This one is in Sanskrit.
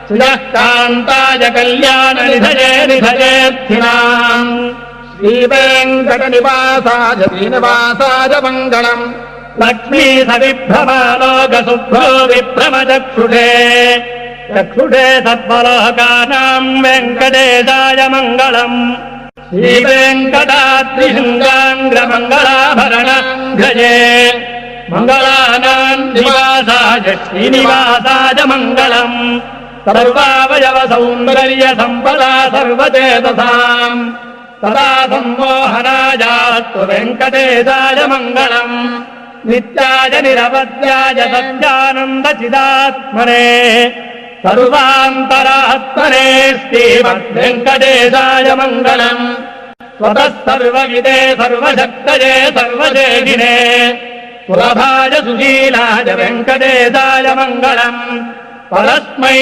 श्रियः कान्ताय कल्याणनिधये निधयेऽर्थिनाम् श्रीवेङ्कटनिवासाय श्रीनिवासाय मङ्गलम् लक्ष्मी सविभ्रमालोकशुभ्रो विभ्रमचक्षुषे चक्षुषे सद्वलोकानाम् वेङ्कटेशाय मङ्गलम् श्रीवेङ्कटाद्रिशृङ्गाङ्ग्रमङ्गलाभरणघ्रजे मङ्गलानाम् निवासाय श्रीनिवासाय मङ्गलम् सर्वावयवसौन्दर्यसम्पदा सर्वचेतसाम् सदा सम्मोहनायास्तु वेङ्कटेशाय मङ्गलम् नित्याय निरवध्याय सत्यानन्दचिदात्मने सर्वान्तरात्मने श्रीमद्वेङ्कटेशाय मङ्गलम् स्वतः सर्वविदे सर्वशक्तये सर्वदेहिने सुलभाय सुशीलाय वेङ्कटेशाय मङ्गलम् परस्मै